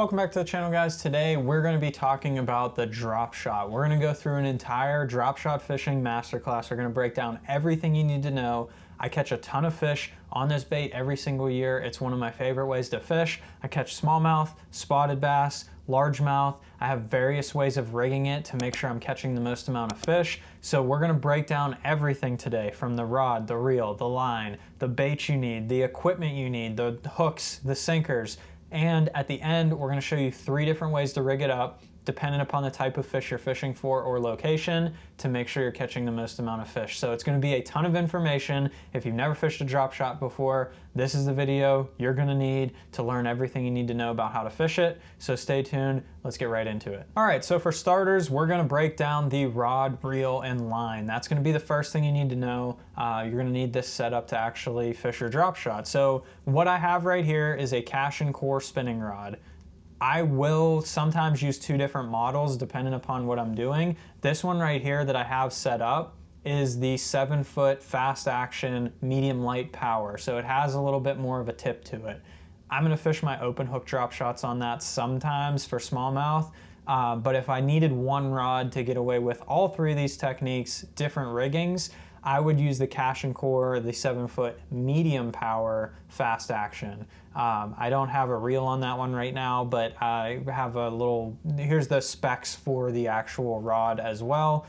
Welcome back to the channel, guys. Today we're going to be talking about the drop shot. We're going to go through an entire drop shot fishing masterclass. We're going to break down everything you need to know. I catch a ton of fish on this bait every single year. It's one of my favorite ways to fish. I catch smallmouth, spotted bass, largemouth. I have various ways of rigging it to make sure I'm catching the most amount of fish. So we're going to break down everything today, from the rod, the reel, the line, the bait you need, the equipment you need, the hooks, the sinkers. And at the end, we're going to show you 3 different ways to rig it up, depending upon the type of fish you're fishing for or location, to make sure you're catching the most amount of fish. So it's going to be a ton of information. If you've never fished a drop shot before, this is the video you're going to need to learn everything you need to know about how to fish it. So stay tuned. Let's get right into it. All right, so for starters, we're going to break down the rod, reel, and line. That's going to be the first thing you need to know. You're going to need this setup to actually fish your drop shot. So what I have right here is a cash and core spinning rod. I will sometimes use 2 different models depending upon what I'm doing. This one right here that I have set up is the 7-foot fast action medium light power. So it has a little bit more of a tip to it. I'm gonna fish my open hook drop shots on that sometimes for smallmouth. But if I needed one rod to get away with all 3 of these techniques, different riggings, I would use the cash and core, the 7-foot medium power fast action. I don't have a reel on that one right now, but I have a little, here's the specs for the actual rod as well.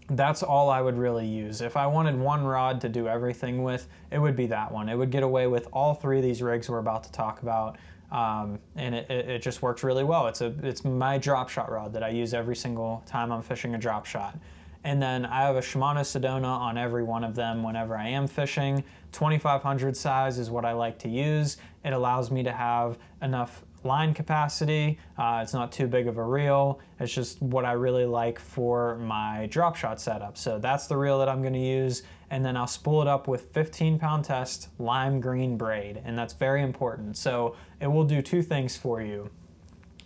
That's all I would really use. If I wanted one rod to do everything with, it would be that one. It would get away with all 3 of these rigs we're about to talk about. And it just works really well. It's my drop shot rod that I use every single time I'm fishing a drop shot. And then I have a Shimano Sedona on every one of them whenever I am fishing. 2500 size is what I like to use. It allows me to have enough line capacity. It's not too big of a reel. It's just what I really like for my drop shot setup. So that's the reel that I'm gonna use. And then I'll spool it up with 15-pound test lime green braid. And that's very important. So it will do 2 things for you.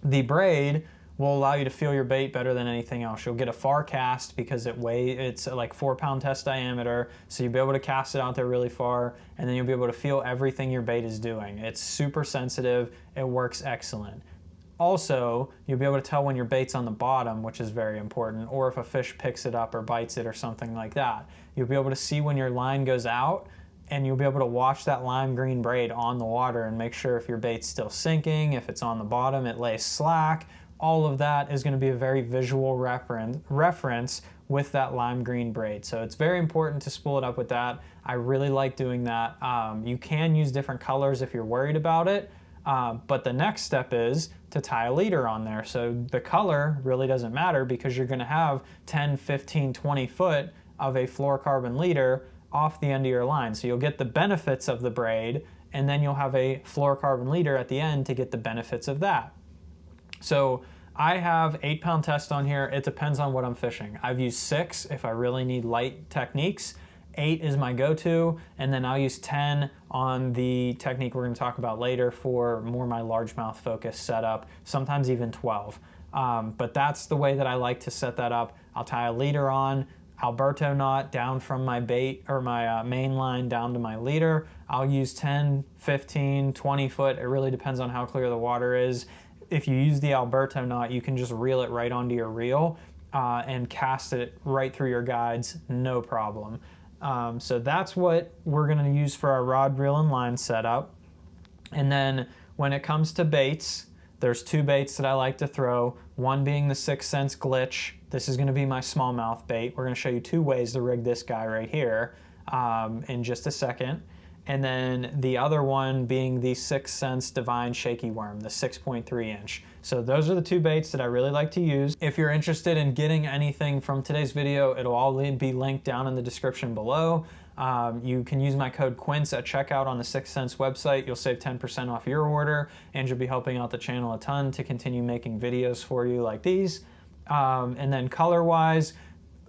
The braid will allow you to feel your bait better than anything else. You'll get a far cast because it's like 4-pound test diameter, so you'll be able to cast it out there really far, and then you'll be able to feel everything your bait is doing. It's super sensitive, it works excellent. Also, you'll be able to tell when your bait's on the bottom, which is very important, or if a fish picks it up or bites it or something like that. You'll be able to see when your line goes out, and you'll be able to watch that lime green braid on the water and make sure if your bait's still sinking, if it's on the bottom, it lays slack. All of that is going to be a very visual reference with that lime green braid. So it's very important to spool it up with that. I really like doing that. You can use different colors if you're worried about it, but the next step is to tie a leader on there. So the color really doesn't matter because you're going to have 10, 15, 20 foot of a fluorocarbon leader off the end of your line. So you'll get the benefits of the braid, and then you'll have a fluorocarbon leader at the end to get the benefits of that. So I have 8-pound test on here. It depends on what I'm fishing. I've used 6 if I really need light techniques. 8 is my go-to, and then I'll use 10 on the technique we're going to talk about later for more my largemouth focus setup, sometimes even 12. But that's the way that I like to set that up. I'll tie a leader on, Alberto knot down from my bait or my main line down to my leader. I'll use 10, 15, 20 foot. It really depends on how clear the water is. If you use the Alberto knot, you can just reel it right onto your reel and cast it right through your guides, no problem. So that's what we're gonna use for our rod, reel, and line setup. And then when it comes to baits, there's 2 baits that I like to throw, one being the 6th Sense Glitch. This is gonna be my smallmouth bait. We're gonna show you 2 ways to rig this guy right here in just a second. And then the other one being the 6th Sense Divine Shaky Worm, the 6.3 inch. So those are the 2 baits that I really like to use. If you're interested in getting anything from today's video, it'll all be linked down in the description below. You can use my code Quince at checkout on the 6th Sense website. You'll save 10% off your order, and you'll be helping out the channel a ton to continue making videos for you like these. And then color-wise,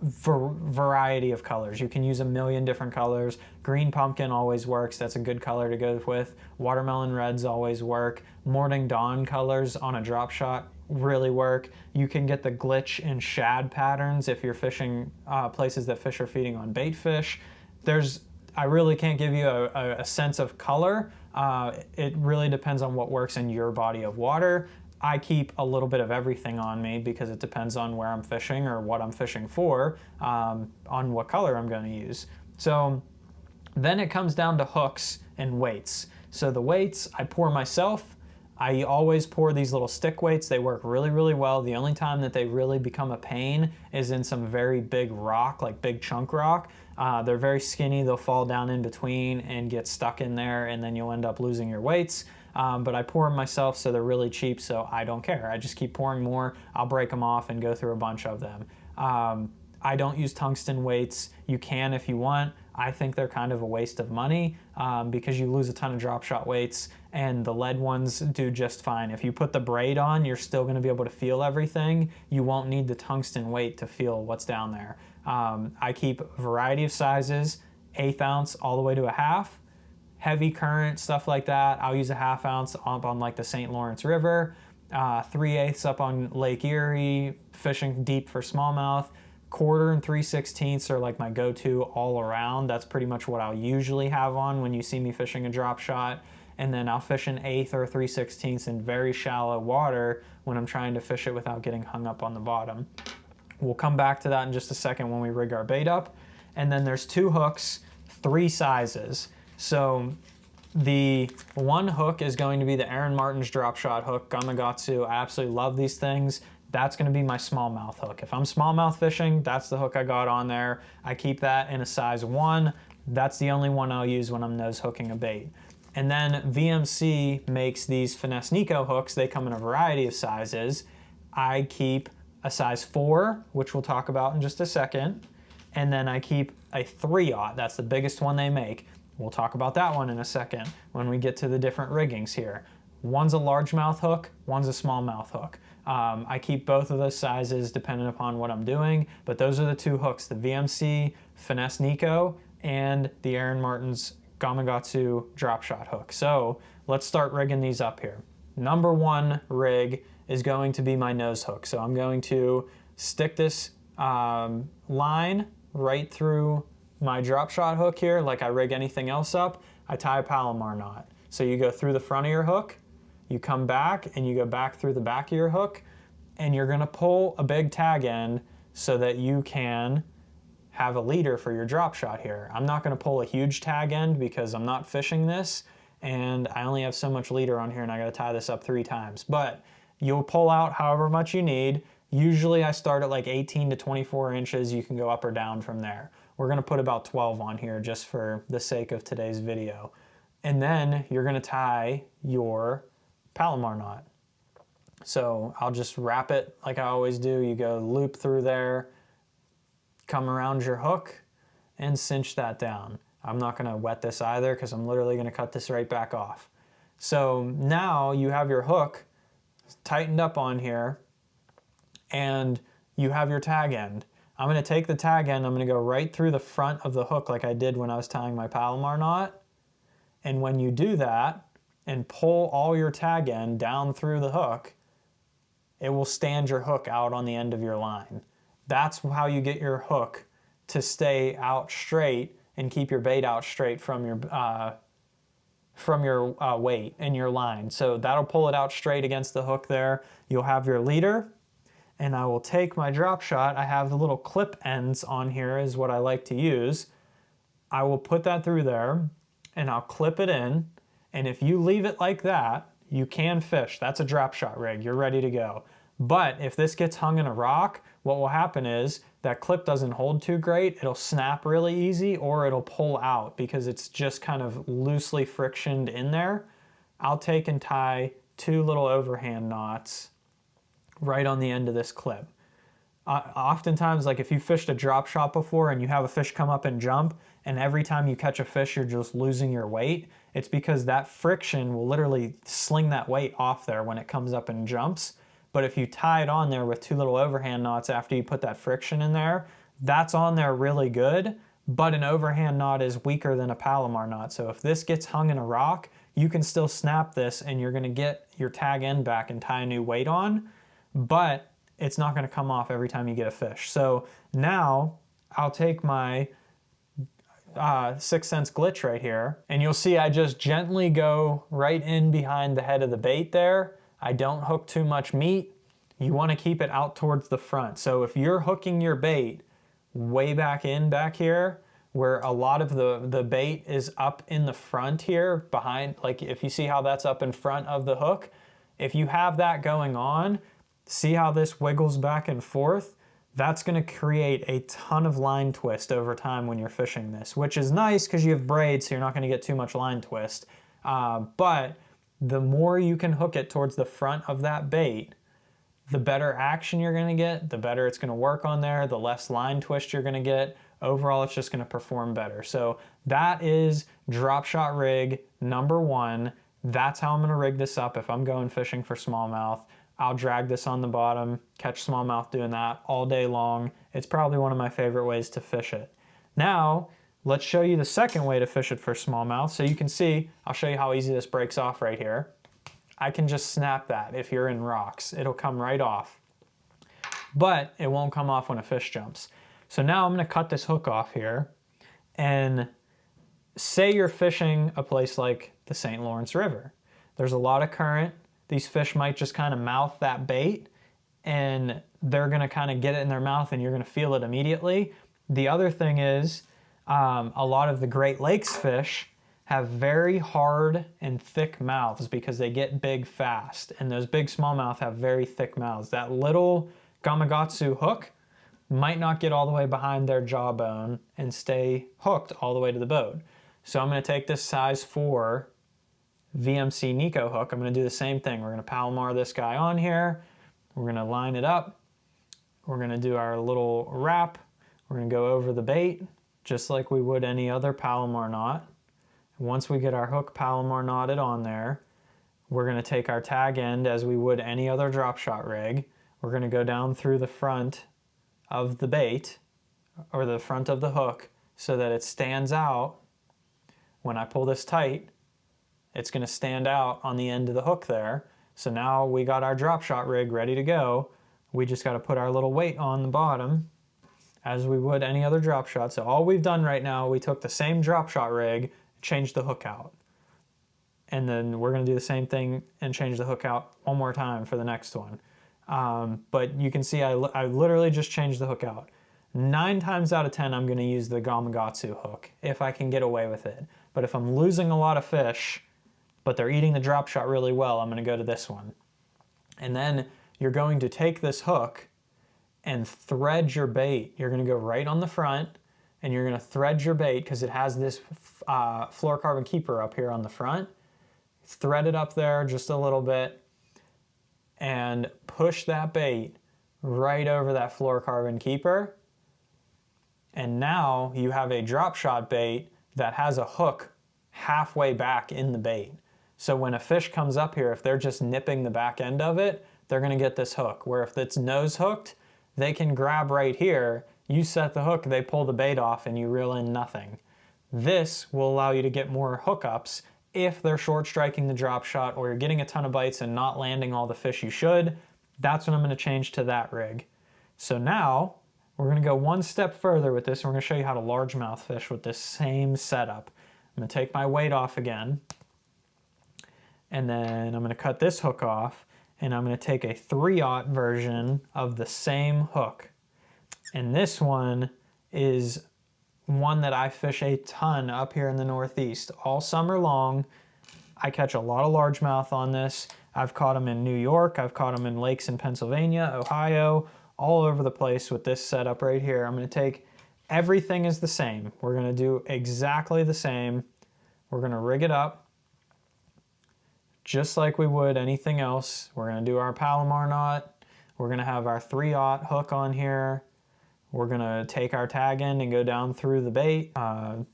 variety of colors. You can use a million different colors. Green pumpkin always works. That's a good color to go with. Watermelon reds always work. Morning dawn colors on a drop shot really work. You can get the glitch and shad patterns if you're fishing places that fish are feeding on bait fish. I really can't give you a sense of color, It really depends on what works in your body of water. I keep a little bit of everything on me because it depends on where I'm fishing or what I'm fishing for, on what color I'm going to use. So then it comes down to hooks and weights. So the weights I pour myself. I always pour these little stick weights. They work really, really well. The only time that they really become a pain is in some very big rock, like big chunk rock. They're very skinny. They'll fall down in between and get stuck in there, and then you'll end up losing your weights. But I pour them myself, so they're really cheap, so I don't care. I just keep pouring more. I'll break them off and go through a bunch of them. I don't use tungsten weights. You can if you want. I think they're kind of a waste of money because you lose a ton of drop shot weights, and the lead ones do just fine. If you put the braid on, you're still going to be able to feel everything. You won't need the tungsten weight to feel what's down there. I keep a variety of sizes, 1/8 ounce all the way to a half. Heavy current, stuff like that, I'll use a 1/2 ounce up on like the St. Lawrence River, 3/8 up on Lake Erie, fishing deep for smallmouth. 1/4 and 3/16 are like my go-to all around. That's pretty much what I'll usually have on when you see me fishing a drop shot. And then I'll fish an 1/8 or 3/16 in very shallow water when I'm trying to fish it without getting hung up on the bottom. We'll come back to that in just a second when we rig our bait up. And then there's 2 hooks, 3 sizes. So the one hook is going to be the Aaron Martin's drop shot hook, Gamakatsu. I absolutely love these things. That's going to be my smallmouth hook. If I'm smallmouth fishing, that's the hook I got on there. I keep that in a size 1. That's the only one I'll use when I'm nose hooking a bait. And then VMC makes these Finesse Nico hooks. They come in a variety of sizes. I keep a size 4, which we'll talk about in just a second. And then I keep a 3/0. That's the biggest one they make. We'll talk about that one in a second when we get to the different riggings here. One's a largemouth hook, one's a smallmouth hook. I keep both of those sizes depending upon what I'm doing, but those are the 2 hooks, the VMC Finesse Nico and the Aaron Martin's Gamakatsu drop shot hook. So let's start rigging these up here. Number 1 rig is going to be my nose hook. So I'm going to stick this line right through my drop shot hook here like I rig anything else up. I tie a Palomar knot. So you go through the front of your hook, you come back and you go back through the back of your hook, and you're gonna pull a big tag end so that you can have a leader for your drop shot here. I'm not gonna pull a huge tag end because I'm not fishing this and I only have so much leader on here and I gotta tie this up 3 times. But you'll pull out however much you need. Usually I start at like 18 to 24 inches. You can go up or down from there. We're gonna put about 12 on here just for the sake of today's video. And then you're gonna tie your Palomar knot. So I'll just wrap it like I always do. You go loop through there, come around your hook, and cinch that down. I'm not gonna wet this either because I'm literally gonna cut this right back off. So now you have your hook tightened up on here and you have your tag end. I'm gonna take the tag end, I'm gonna go right through the front of the hook like I did when I was tying my Palomar knot. And when you do that and pull all your tag end down through the hook, it will stand your hook out on the end of your line. That's how you get your hook to stay out straight and keep your bait out straight from your weight and your line. So that'll pull it out straight against the hook there. You'll have your leader, and I will take my drop shot. I have the little clip ends on here is what I like to use. I will put that through there and I'll clip it in. And if you leave it like that, you can fish. That's a drop shot rig. You're ready to go. But if this gets hung in a rock, what will happen is that clip doesn't hold too great. It'll snap really easy or it'll pull out because it's just kind of loosely frictioned in there. I'll take and tie 2 little overhand knots right on the end of this clip. Oftentimes, like if you fished a drop shot before and you have a fish come up and jump, and every time you catch a fish you're just losing your weight, it's because that friction will literally sling that weight off there when it comes up and jumps. But if you tie it on there with 2 little overhand knots after you put that friction in there, that's on there really good, but an overhand knot is weaker than a Palomar knot. So if this gets hung in a rock, you can still snap this and you're gonna get your tag end back and tie a new weight on, but it's not gonna come off every time you get a fish. So now I'll take my Sixth Sense glitch right here. And you'll see I just gently go right in behind the head of the bait there. I don't hook too much meat. You want to keep it out towards the front. So if you're hooking your bait way back here, where a lot of the bait is up in the front here, behind, like if you see how that's up in front of the hook, if you have that going on, see how this wiggles back and forth? That's gonna create a ton of line twist over time when you're fishing this, which is nice because you have braid, so you're not gonna get too much line twist. But the more you can hook it towards the front of that bait, the better action you're gonna get, the better it's gonna work on there, the less line twist you're gonna get. Overall, it's just gonna perform better. So that is drop shot rig number 1. That's how I'm gonna rig this up if I'm going fishing for smallmouth. I'll drag this on the bottom, catch smallmouth doing that all day long. It's probably one of my favorite ways to fish it. Now, let's show you the second way to fish it for smallmouth. So you can see, I'll show you how easy this breaks off right here. I can just snap that if you're in rocks. It'll come right off, but it won't come off when a fish jumps. So now I'm gonna cut this hook off here, and say you're fishing a place like the St. Lawrence River. There's a lot of current. These fish might just kind of mouth that bait, and they're gonna kind of get it in their mouth and you're gonna feel it immediately. The other thing is, a lot of the Great Lakes fish have very hard and thick mouths because they get big fast, and those big smallmouth have very thick mouths. That little Gamakatsu hook might not get all the way behind their jawbone and stay hooked all the way to the boat. So I'm gonna take this size 4 VMC Nico hook. I'm gonna do the same thing. We're gonna Palomar this guy on here. We're gonna line it up. We're gonna do our little wrap. We're gonna go over the bait just like we would any other Palomar knot. Once we get our hook Palomar knotted on there, we're gonna take our tag end as we would any other drop shot rig. We're gonna go down through the front of the bait, or the front of the hook, so that it stands out. When I pull this tight, it's gonna stand out on the end of the hook there. So now we got our drop shot rig ready to go. We just gotta put our little weight on the bottom as we would any other drop shot. So all we've done right now, we took the same drop shot rig, changed the hook out. And then we're gonna do the same thing and change the hook out one more time for the next one. But you can see I literally just changed the hook out. 9 times out of 10, I'm gonna use the Gamakatsu hook if I can get away with it. But if I'm losing a lot of fish, but they're eating the drop shot really well, I'm gonna go to this one. And then you're going to take this hook and thread your bait. You're gonna go right on the front, and you're gonna thread your bait because it has this fluorocarbon keeper up here on the front. Thread it up there just a little bit and push that bait right over that fluorocarbon keeper. And now you have a drop shot bait that has a hook halfway back in the bait. So when a fish comes up here, if they're just nipping the back end of it, they're gonna get this hook. Where if it's nose hooked, they can grab right here, you set the hook, they pull the bait off, and you reel in nothing. This will allow you to get more hookups if they're short striking the drop shot, or you're getting a ton of bites and not landing all the fish you should. That's when I'm gonna change to that rig. So now we're gonna go one step further with this, and we're gonna show you how to largemouth fish with this same setup. I'm gonna take my weight off again, and then I'm gonna cut this hook off, and I'm gonna take a 3/0 version of the same hook. And this one is one that I fish a ton up here in the Northeast. All summer long, I catch a lot of largemouth on this. I've caught them in New York, I've caught them in lakes in Pennsylvania, Ohio, all over the place with this setup right here. I'm gonna take, everything is the same. We're gonna do exactly the same. We're gonna rig it up just like we would anything else. We're gonna do our Palomar knot. We're gonna have our 3/0 hook on here. We're gonna take our tag end and go down through the bait,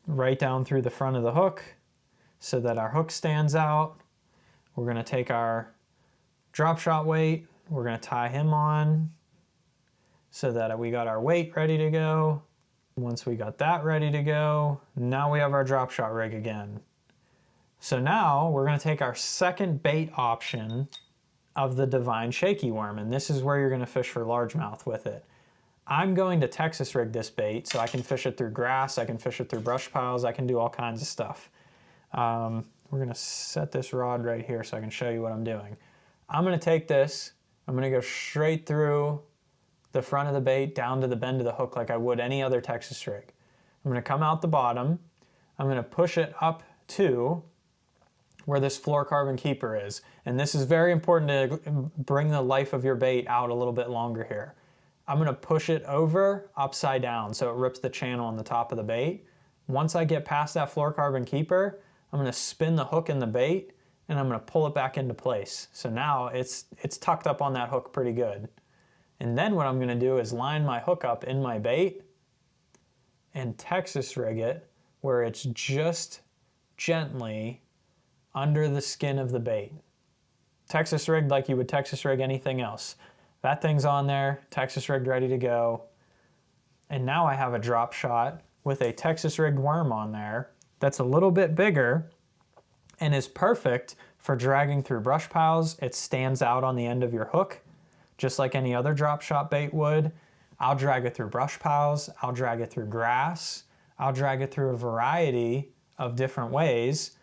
right down through the front of the hook so that our hook stands out. We're gonna take our drop shot weight. We're gonna tie him on so that we got our weight ready to go. Once we got that ready to go, now we have our drop shot rig again. So now we're gonna take our second bait option of the Divine Shaky Worm, and this is where you're gonna fish for largemouth with it. I'm going to Texas rig this bait so I can fish it through grass, I can fish it through brush piles, I can do all kinds of stuff. We're gonna set this rod right here so I can show you what I'm doing. I'm gonna take this, I'm gonna go straight through the front of the bait down to the bend of the hook like I would any other Texas rig. I'm gonna come out the bottom, I'm gonna push it up to where this fluorocarbon keeper is. And this is very important to bring the life of your bait out a little bit longer here. I'm gonna push it over upside down so it rips the channel on the top of the bait. Once I get past that fluorocarbon keeper, I'm gonna spin the hook in the bait and I'm gonna pull it back into place. So now it's tucked up on that hook pretty good. And then what I'm gonna do is line my hook up in my bait and Texas rig it where it's just gently under the skin of the bait. Texas rigged like you would Texas rig anything else. That thing's on there, Texas rigged, ready to go. And now I have a drop shot with a Texas rigged worm on there that's a little bit bigger and is perfect for dragging through brush piles. It stands out on the end of your hook, just like any other drop shot bait would. I'll drag it through brush piles, I'll drag it through grass, I'll drag it through a variety of different ways.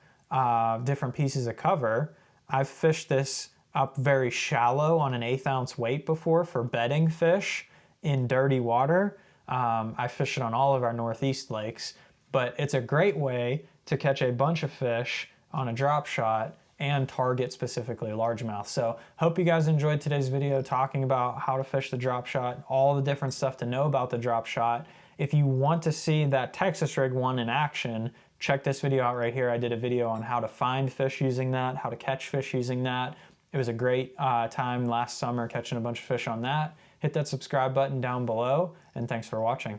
Different pieces of cover. I've fished this up very shallow on an 1/8 ounce weight before for bedding fish in dirty water. I fish it on all of our Northeast lakes, but it's a great way to catch a bunch of fish on a drop shot and target specifically largemouth. So hope you guys enjoyed today's video talking about how to fish the drop shot, all the different stuff to know about the drop shot. If you want to see that Texas rig one in action, check this video out right here. I did a video on how to find fish using that, how to catch fish using that. It was a great time last summer catching a bunch of fish on that. Hit that subscribe button down below, and thanks for watching.